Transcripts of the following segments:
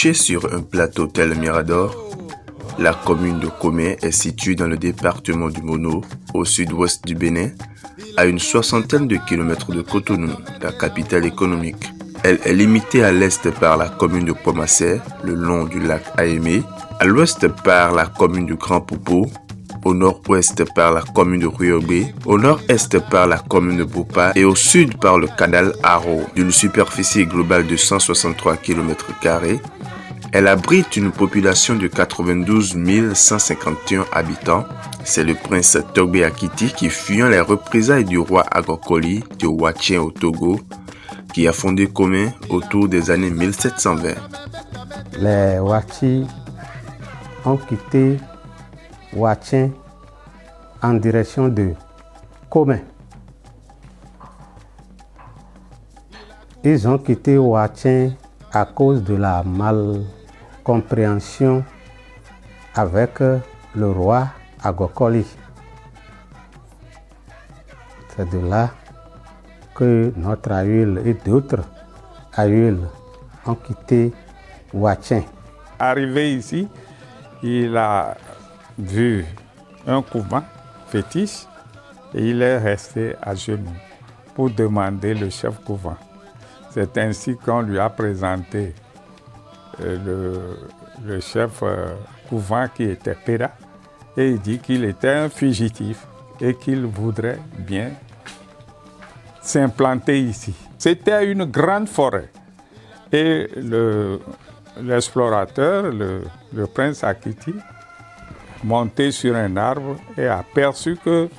Perchée sur un plateau tel le Mirador, la commune de Komé est située dans le département du Mono, au sud-ouest du Bénin, à une soixantaine de kilomètres de Cotonou, la capitale économique. Elle est limitée à l'est par la commune de Pomassé, le long du lac Aémé, à l'ouest par la commune de Grand Poupeau, au nord-ouest par la commune de Riobé, au nord-est par la commune de Bopa et au sud par le canal Haro. D'une superficie globale de 163 km², elle abrite une population de 92 151 habitants. C'est le prince Togbe Akiti qui, fuyant les représailles du roi Agokoli de Ouatien au Togo, qui a fondé Komé autour des années 1720. Les Ouachi ont quitté Ouatien en direction de Komé. Ils ont quitté Ouatien à cause de la malcompréhension avec le roi Agokoli. C'est de là que notre aïeul et d'autres aïeuls ont quitté Ouatien. Arrivé ici, il a vu un couvent fétiche et il est resté à genoux pour demander le chef couvent. C'est ainsi qu'on lui a présenté le chef couvent qui était Péra et il dit qu'il était un fugitif et qu'il voudrait bien s'implanter ici. C'était une grande forêt et l'explorateur, le prince Akiti, monté sur un arbre et a aperçu que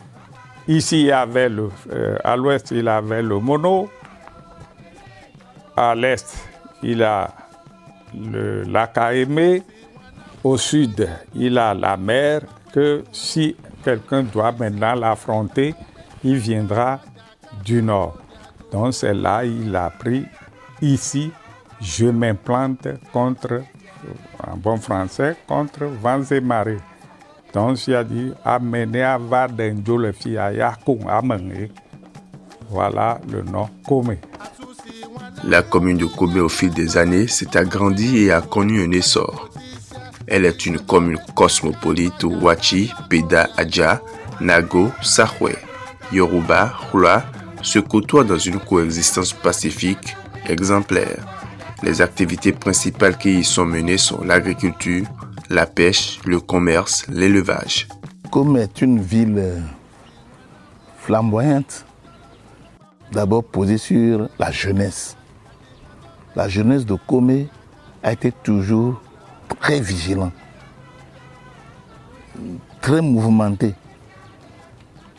ici il y avait à l'ouest il avait le Mono, à l'est il a le lac Aémé, au sud il a la mer, que si quelqu'un doit maintenant l'affronter, il viendra du nord. Donc c'est là il a pris ici, je m'implante contre, en bon français, contre vents et marées. Donc il a dit, voilà le nom Komé. La commune de Komé au fil des années s'est agrandie et a connu un essor. Elle est une commune cosmopolite où Ouachi, Peda, Adja, Nago, Sahwe, Yoruba, Hula se côtoient dans une coexistence pacifique exemplaire. Les activités principales qui y sont menées sont l'agriculture, la pêche, le commerce, l'élevage. Komé est une ville flamboyante, d'abord posée sur la jeunesse. La jeunesse de Komé a été toujours très vigilante, très mouvementée.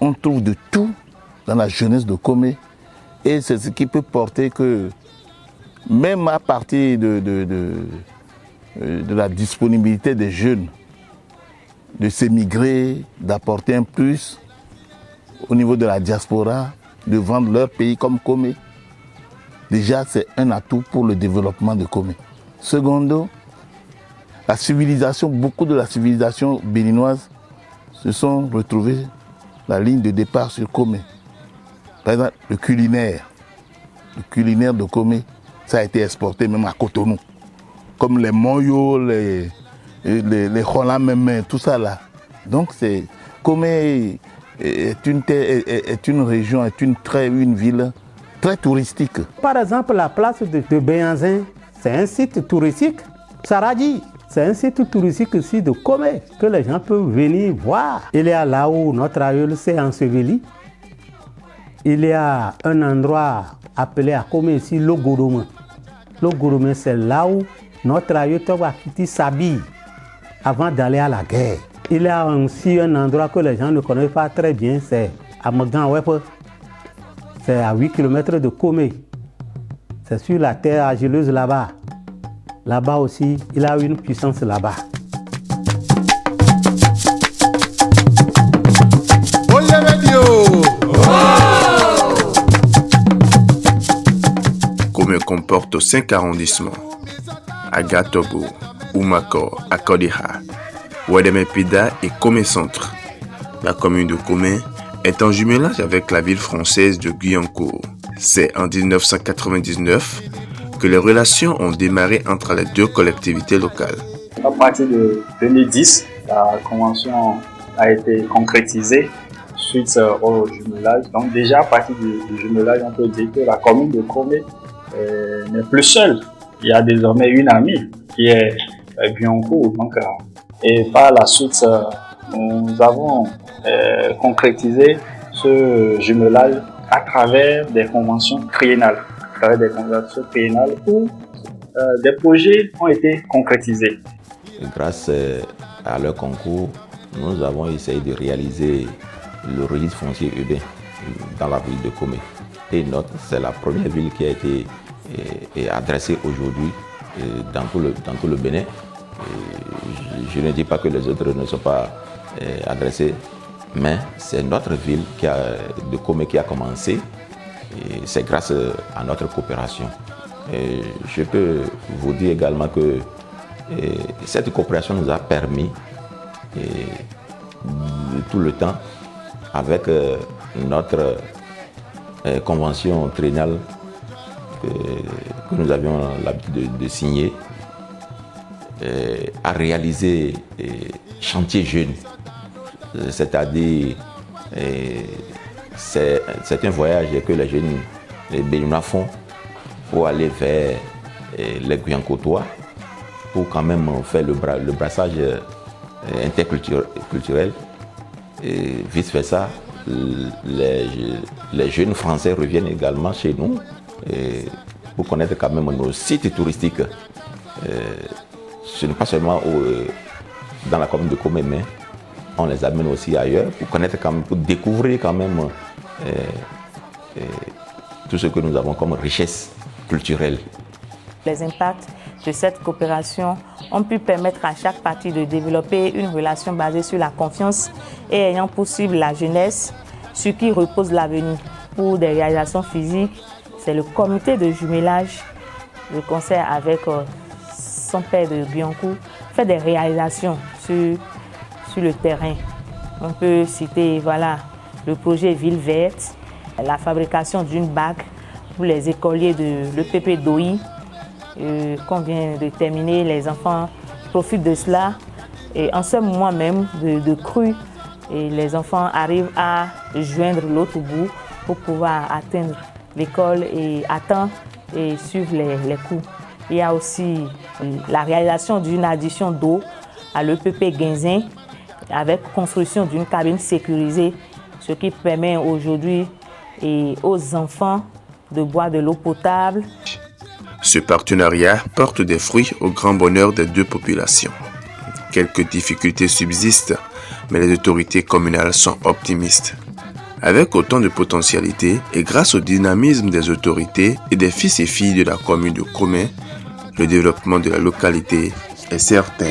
On trouve de tout dans la jeunesse de Komé et c'est ce qui peut porter que même à partir de la disponibilité des jeunes de s'émigrer, d'apporter un plus au niveau de la diaspora, de vendre leur pays comme Komé. Déjà, c'est un atout pour le développement de Komé. Secondo, la civilisation, beaucoup de la civilisation béninoise se sont retrouvés la ligne de départ sur Komé. Par exemple, le culinaire de Komé, ça a été exporté même à Cotonou. Comme les moyos, les cholamemé, tout ça là. Donc Komé est une région, est une ville très touristique. Par exemple, la place de Béanzin, c'est un site touristique. Saradi, c'est un site touristique ici de Komé, que les gens peuvent venir voir. Il y a là où notre aïeul s'est enseveli. Il y a un endroit appelé à Komé ici, Logoromé. Logoromé, c'est là où notre aïeul Togbe Akiti s'habille avant d'aller à la guerre. Il y a aussi un endroit que les gens ne connaissent pas très bien, c'est à Magan-Wepe. C'est à 8 km de Komé. C'est sur la terre argileuse là-bas. Là-bas aussi, il a une puissance là-bas. Komé comporte 5 arrondissements: Agatogo, Oumako, Akodiha, Ouadémé-Pida et Komé Centre. La commune de Komé est en jumelage avec la ville française de Guyancourt. C'est en 1999 que les relations ont démarré entre les deux collectivités locales. À partir de 2010, la convention a été concrétisée suite au jumelage. Donc déjà à partir du jumelage, on peut dire que la commune de Komé n'est plus seule. Il y a désormais une amie qui est Guyancourt. Et par la suite, nous avons concrétisé ce jumelage à travers des conventions triennales. Où des projets ont été concrétisés. Grâce à leur concours, nous avons essayé de réaliser le registre foncier urbain dans la ville de Komé. Et c'est la première ville qui a été adressée aujourd'hui dans tout le Bénin. Je ne dis pas que les autres ne sont pas adressés, mais c'est notre ville de Komé qui a commencé. Et c'est grâce à notre coopération. Et je peux vous dire également que cette coopération nous a permis tout le temps, avec notre convention triennale que nous avions l'habitude de signer, à réaliser chantier jeunes, c'est-à-dire c'est un voyage que les jeunes béninois font pour aller vers les Guyancourtois, pour quand même faire le brassage interculturel. Et vice-versa, les jeunes Français reviennent également chez nous pour connaître quand même nos sites touristiques. Ce n'est pas seulement dans la commune de Komé, mais on les amène aussi ailleurs pour connaître quand même, pour découvrir quand même tout ce que nous avons comme richesse culturelle. Les impacts de cette coopération ont pu permettre à chaque partie de développer une relation basée sur la confiance et ayant pour cible la jeunesse, sur qui repose l'avenir. Pour des réalisations physiques, c'est le comité de jumelage, le concert avec son père de Guyancourt, fait des réalisations sur le terrain. On peut citer le projet Ville Verte, la fabrication d'une bague pour les écoliers de l'EPP d'OI qu'on vient de terminer. Les enfants profitent de cela et en ce moment même de crue, et les enfants arrivent à joindre l'autre bout pour pouvoir atteindre l'école et à temps et suivre les cours. Il y a aussi la réalisation d'une addition d'eau à l'EPP Guinzin avec construction d'une cabine sécurisée, ce qui permet aujourd'hui aux enfants de boire de l'eau potable. Ce partenariat porte des fruits au grand bonheur des deux populations. Quelques difficultés subsistent, mais les autorités communales sont optimistes. Avec autant de potentialités et grâce au dynamisme des autorités et des fils et filles de la commune de Komé, le développement de la localité est certain.